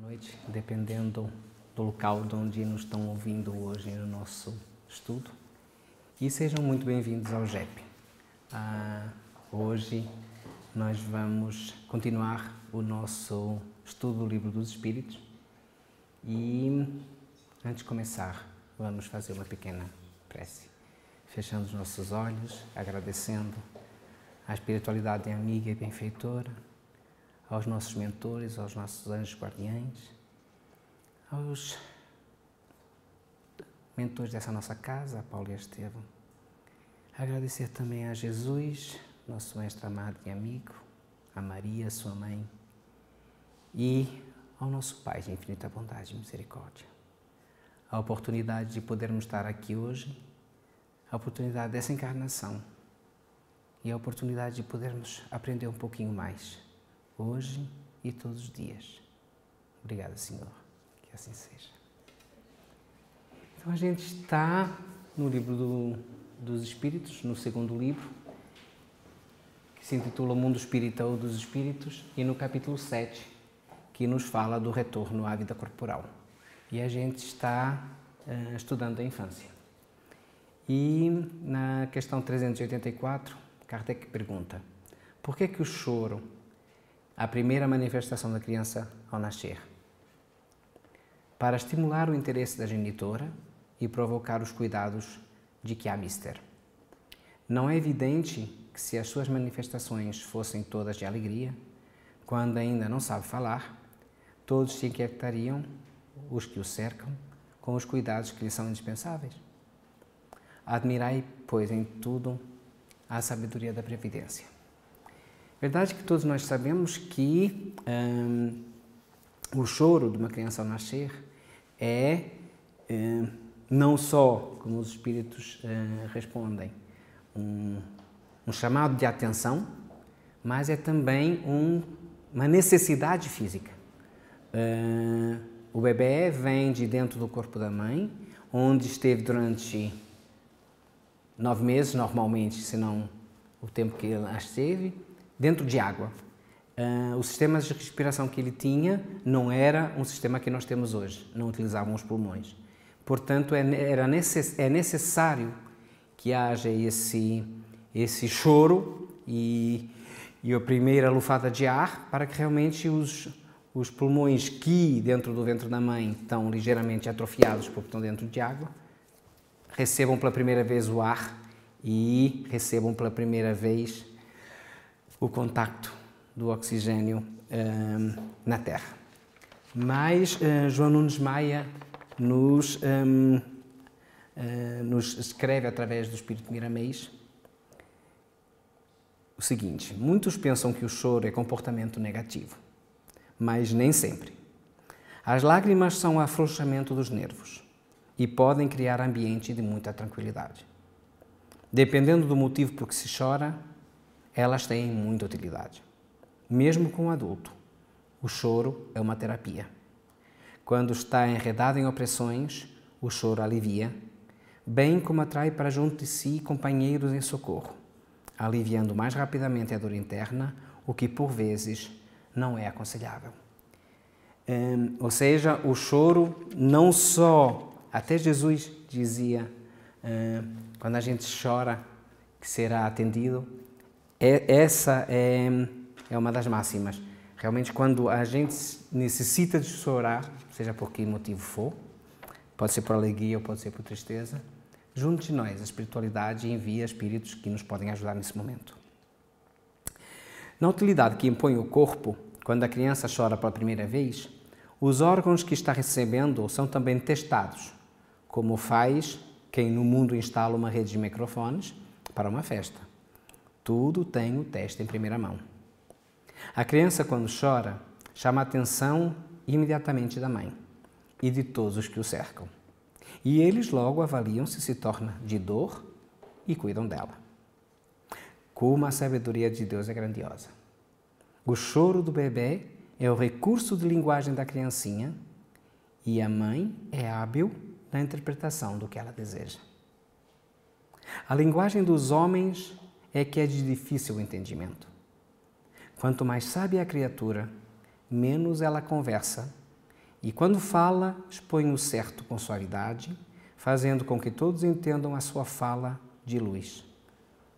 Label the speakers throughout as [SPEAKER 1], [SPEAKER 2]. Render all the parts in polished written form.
[SPEAKER 1] noite, dependendo do local de onde nos estão ouvindo hoje no nosso estudo. E sejam muito bem-vindos ao GEP. Hoje nós vamos continuar o nosso estudo do Livro dos Espíritos e, antes de começar, vamos fazer uma pequena prece. Fechando os nossos olhos, agradecendo à espiritualidade amiga e benfeitora, aos nossos mentores, aos nossos anjos guardiães, aos mentores dessa nossa casa, a Paulo e a Estevão. Agradecer também a Jesus, nosso mestre amado e amigo, a Maria, sua mãe, e ao nosso Pai de infinita bondade e misericórdia. A oportunidade de podermos estar aqui hoje, a oportunidade dessa encarnação e a oportunidade de podermos aprender um pouquinho mais, hoje e todos os dias. Obrigada, Senhor, que assim seja. Então a gente está no livro dos Espíritos, no segundo livro, que se intitula O Mundo Espírita ou dos Espíritos, e no capítulo 7, que nos fala do retorno à vida corporal. E a gente está estudando a infância. E na questão 384, Kardec pergunta: por que o choro, a primeira manifestação da criança ao nascer? Para estimular o interesse da genitora e provocar os cuidados de que há mister. Não é evidente que, se as suas manifestações fossem todas de alegria, quando ainda não sabe falar, todos se inquietariam, os que o cercam, com os cuidados que lhe são indispensáveis? Admirai, pois, em tudo a sabedoria da previdência. Verdade que todos nós sabemos que o choro de uma criança ao nascer é não só, como os espíritos respondem, um chamado de atenção, mas é também uma necessidade física. O bebê vem de dentro do corpo da mãe, onde esteve durante 9 meses, normalmente, se não o tempo que ele esteve, dentro de água. O sistema de respiração que ele tinha não era um sistema que nós temos hoje, não utilizavam os pulmões. Portanto, é necessário que haja esse choro e a primeira lufada de ar para que realmente os pulmões que dentro do ventre da mãe estão ligeiramente atrofiados porque estão dentro de água, recebam pela primeira vez o ar e recebam pela primeira vez o contacto do oxigênio na Terra. Mas João Nunes Maia nos escreve através do Espírito Miramês o seguinte: muitos pensam que o choro é comportamento negativo, mas nem sempre. As lágrimas são o afrouxamento dos nervos e podem criar ambiente de muita tranquilidade. Dependendo do motivo por que se chora, elas têm muita utilidade. Mesmo com o adulto, o choro é uma terapia. Quando está enredado em opressões, o choro alivia, bem como atrai para junto de si companheiros em socorro, aliviando mais rapidamente a dor interna, o que por vezes não é aconselhável. Ou seja, o choro não só, até Jesus dizia, quando a gente chora que será atendido, essa é uma das máximas. Realmente, quando a gente necessita de chorar, seja por que motivo for, pode ser por alegria ou pode ser por tristeza, junto de nós, a espiritualidade envia espíritos que nos podem ajudar nesse momento. Na utilidade que impõe o corpo, quando a criança chora pela primeira vez, os órgãos que está recebendo são também testados, como faz quem no mundo instala uma rede de microfones para uma festa. Tudo tem o teste em primeira mão. A criança, quando chora, chama a atenção imediatamente da mãe e de todos os que o cercam. E eles logo avaliam se torna de dor e cuidam dela. Como a sabedoria de Deus é grandiosa. O choro do bebê é o recurso de linguagem da criancinha e a mãe é hábil na interpretação do que ela deseja. A linguagem dos homens é que é de difícil entendimento. Quanto mais sábia a criatura, menos ela conversa E quando fala, expõe o certo com suavidade, fazendo com que todos entendam a sua fala de luz.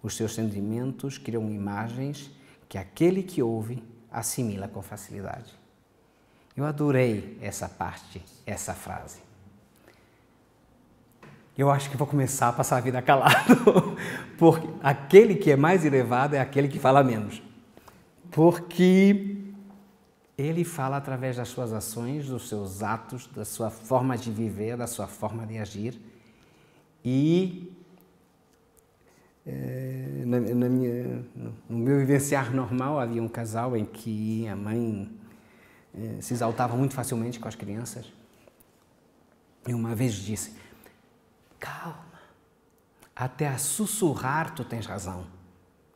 [SPEAKER 1] Os seus sentimentos criam imagens que aquele que ouve assimila com facilidade. Eu adorei essa parte, essa frase. Eu acho que vou começar a passar a vida calado, porque aquele que é mais elevado é aquele que fala menos. Porque ele fala através das suas ações, dos seus atos, da sua forma de viver, da sua forma de agir. E no meu vivenciar normal, havia um casal em que a mãe se exaltava muito facilmente com as crianças. E uma vez disse: calma, até a sussurrar tu tens razão.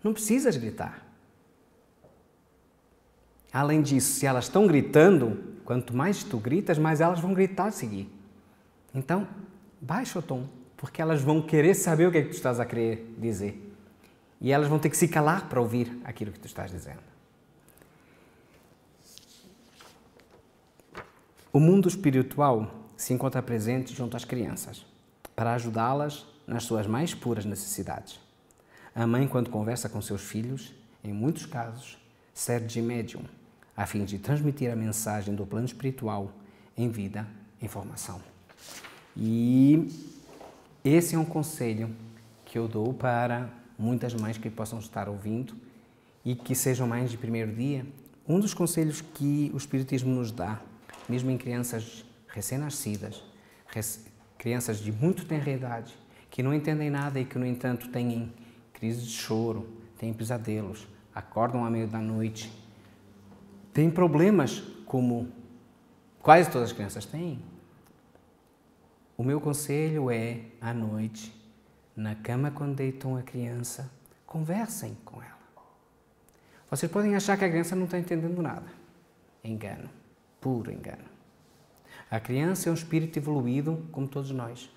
[SPEAKER 1] Não precisas gritar. Além disso, se elas estão gritando, quanto mais tu gritas, mais elas vão gritar a seguir. Então, baixa o tom, porque elas vão querer saber o que é que tu estás a querer dizer. E elas vão ter que se calar para ouvir aquilo que tu estás dizendo. O mundo espiritual se encontra presente junto às crianças, para ajudá-las nas suas mais puras necessidades. A mãe, quando conversa com seus filhos, em muitos casos, serve de médium, a fim de transmitir a mensagem do plano espiritual em vida, em formação. E esse é um conselho que eu dou para muitas mães que possam estar ouvindo e que sejam mães de primeiro dia. Um dos conselhos que o Espiritismo nos dá, mesmo em crianças recém-nascidas, crianças de muito tenra idade, que não entendem nada e que, no entanto, têm crises de choro, têm pesadelos, acordam à meia da noite, têm problemas como quase todas as crianças têm. O meu conselho é, à noite, na cama quando deitam a criança, conversem com ela. Vocês podem achar que a criança não está entendendo nada. Engano, puro engano. A criança é um espírito evoluído como todos nós.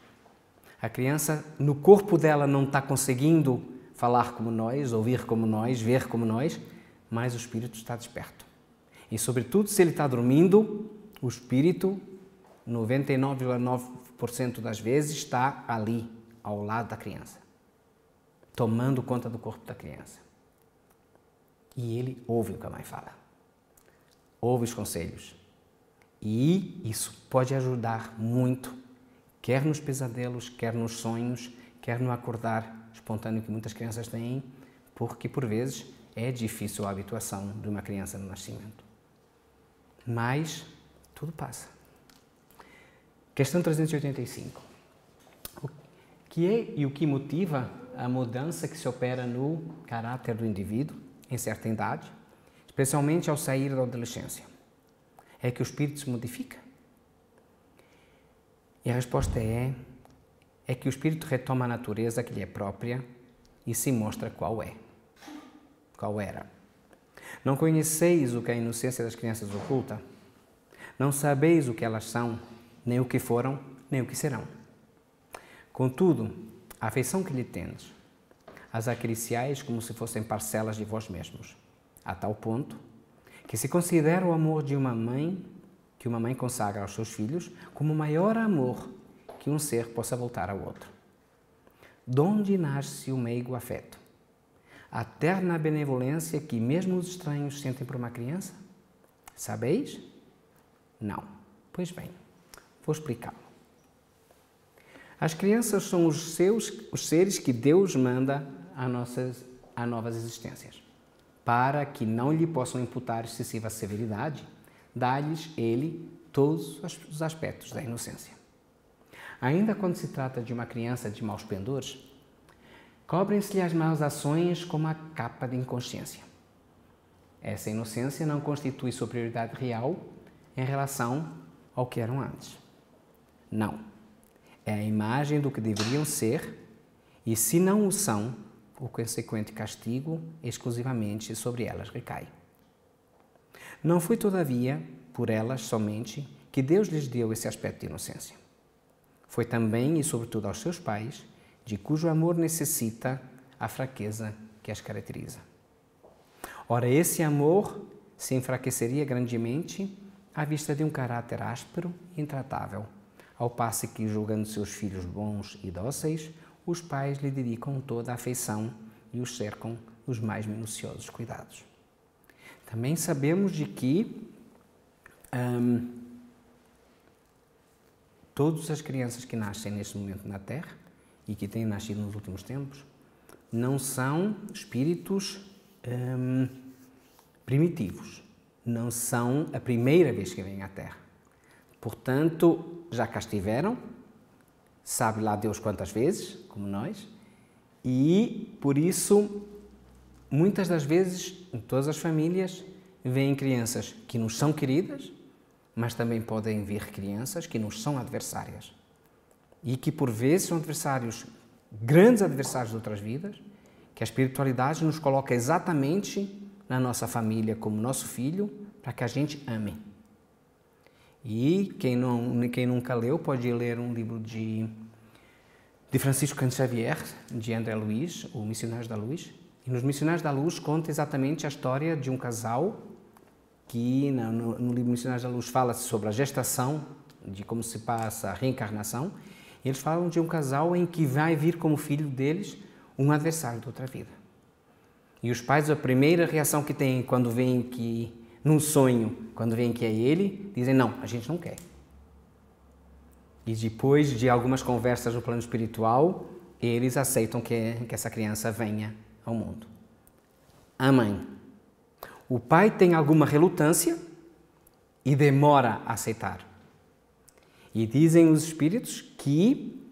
[SPEAKER 1] A criança, no corpo dela, não está conseguindo falar como nós, ouvir como nós, ver como nós, mas o espírito está desperto. E, sobretudo, se ele está dormindo, o espírito, 99,9% das vezes, está ali, ao lado da criança, tomando conta do corpo da criança. E ele ouve o que a mãe fala, ouve os conselhos. E isso pode ajudar muito, quer nos pesadelos, quer nos sonhos, quer no acordar espontâneo que muitas crianças têm, porque, por vezes, é difícil a habituação de uma criança no nascimento. Mas tudo passa. Questão 385. O que é e o que motiva a mudança que se opera no caráter do indivíduo em certa idade, especialmente ao sair da adolescência? É que o espírito se modifica? E a resposta é que o espírito retoma a natureza que lhe é própria e se mostra qual é. Qual era? Não conheceis o que a inocência das crianças oculta? Não sabeis o que elas são, nem o que foram, nem o que serão. Contudo, a afeição que lhe tendes, as acariciais como se fossem parcelas de vós mesmos, a tal ponto que se considera o amor de uma mãe, que uma mãe consagra aos seus filhos, como o maior amor que um ser possa voltar ao outro. Donde nasce o meigo afeto? A terna benevolência que mesmo os estranhos sentem por uma criança? Sabeis? Não. Pois bem, vou explicá-lo. As crianças são os seres que Deus manda a novas existências, para que não lhe possam imputar excessiva severidade, dá-lhes ele todos os aspectos da inocência. Ainda quando se trata de uma criança de maus pendores, cobrem-se-lhe as más ações como a capa de inconsciência. Essa inocência não constitui superioridade real em relação ao que eram antes. Não. É a imagem do que deveriam ser e, se não o são, o consequente castigo exclusivamente sobre elas recai. Não foi, todavia, por elas somente que Deus lhes deu esse aspecto de inocência. Foi também e sobretudo aos seus pais, de cujo amor necessita a fraqueza que as caracteriza. Ora, esse amor se enfraqueceria grandemente à vista de um caráter áspero e intratável, ao passo que, julgando seus filhos bons e dóceis, os pais lhe dedicam toda a afeição e os cercam dos mais minuciosos cuidados. Também sabemos de que todas as crianças que nascem neste momento na Terra e que têm nascido nos últimos tempos não são espíritos primitivos, não são a primeira vez que vêm à Terra. Portanto, já cá estiveram, sabe lá Deus quantas vezes, como nós, e por isso, muitas das vezes, em todas as famílias, vêm crianças que nos são queridas, mas também podem vir crianças que nos são adversárias e que por vezes são adversários, grandes adversários de outras vidas, que a espiritualidade nos coloca exatamente na nossa família como nosso filho, para que a gente ame. E quem nunca leu pode ler um livro de Francisco Cândido Xavier, de André Luiz, o Missionários da Luz. E nos Missionários da Luz conta exatamente a história de um casal que no livro Missionários da Luz fala sobre a gestação, de como se passa a reencarnação. Eles falam de um casal em que vai vir como filho deles um adversário de outra vida. E os pais, a primeira reação que têm quando veem que, num sonho, quando veem que é ele, dizem, não, a gente não quer. E depois de algumas conversas no plano espiritual, eles aceitam que essa criança venha ao mundo. A mãe. O pai tem alguma relutância e demora a aceitar. E dizem os espíritos que,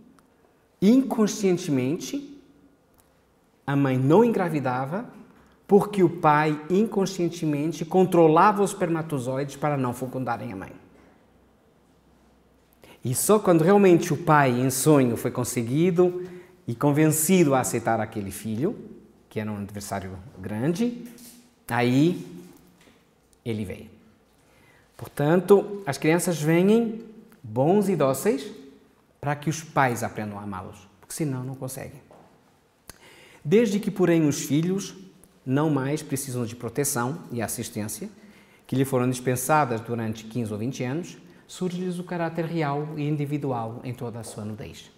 [SPEAKER 1] inconscientemente, a mãe não engravidava porque o pai, inconscientemente, controlava os espermatozoides para não fecundarem a mãe. E só quando realmente o pai, em sonho, foi conseguido e convencido a aceitar aquele filho, que era um adversário grande, aí ele veio. Portanto, as crianças vêm bons e dóceis para que os pais aprendam a amá-los, porque senão não conseguem. Desde que, porém, os filhos não mais precisam de proteção e assistência, que lhe foram dispensadas durante 15 ou 20 anos, surge-lhes o caráter real e individual em toda a sua nudez.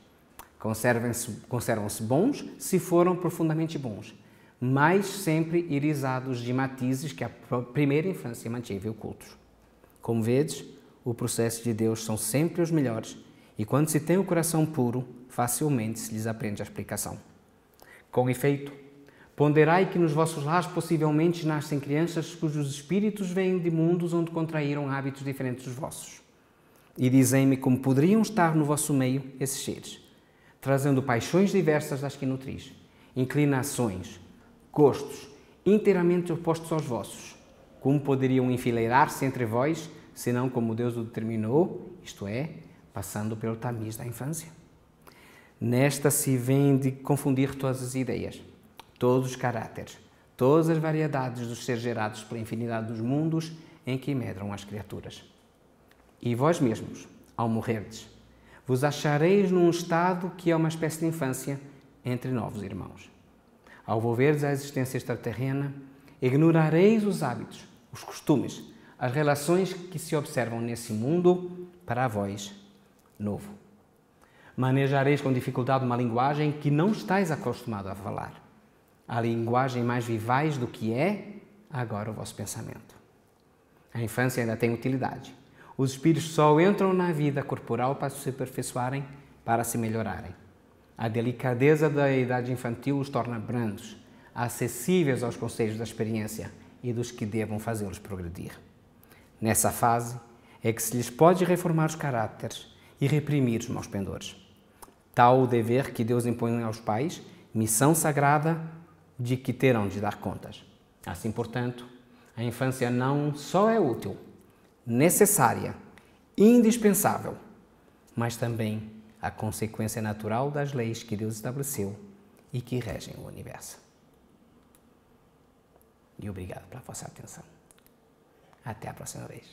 [SPEAKER 1] Conservam-se bons se foram profundamente bons, mas sempre irisados de matizes que a primeira infância manteve ocultos. Como vedes, o processo de Deus são sempre os melhores e quando se tem o coração puro, facilmente se lhes aprende a explicação. Com efeito, ponderai que nos vossos lares possivelmente nascem crianças cujos espíritos vêm de mundos onde contraíram hábitos diferentes dos vossos. E dizei-me como poderiam estar no vosso meio esses seres, trazendo paixões diversas das que nutris, inclinações, gostos, inteiramente opostos aos vossos. Como poderiam enfileirar-se entre vós, senão como Deus o determinou, isto é, passando pelo tamiz da infância? Nesta se vêm de confundir todas as ideias, todos os caráteres, todas as variedades dos seres gerados pela infinidade dos mundos em que medram as criaturas. E vós mesmos, ao morrerdes, vos achareis num estado que é uma espécie de infância entre novos irmãos. Ao volverdes à existência extraterrena, ignorareis os hábitos, os costumes, as relações que se observam nesse mundo para vós novo. Manejareis com dificuldade uma linguagem que não estáis acostumado a falar. A linguagem mais vivaz do que é agora o vosso pensamento. A infância ainda tem utilidade. Os espíritos só entram na vida corporal para se aperfeiçoarem, para se melhorarem. A delicadeza da idade infantil os torna brandos, acessíveis aos conselhos da experiência e dos que devam fazê-los progredir. Nessa fase é que se lhes pode reformar os caráteres e reprimir os maus pendores. Tal o dever que Deus impõe aos pais, missão sagrada de que terão de dar contas. Assim, portanto, a infância não só é útil, necessária, indispensável, mas também a consequência natural das leis que Deus estabeleceu e que regem o universo. E obrigado pela vossa atenção. Até a próxima vez.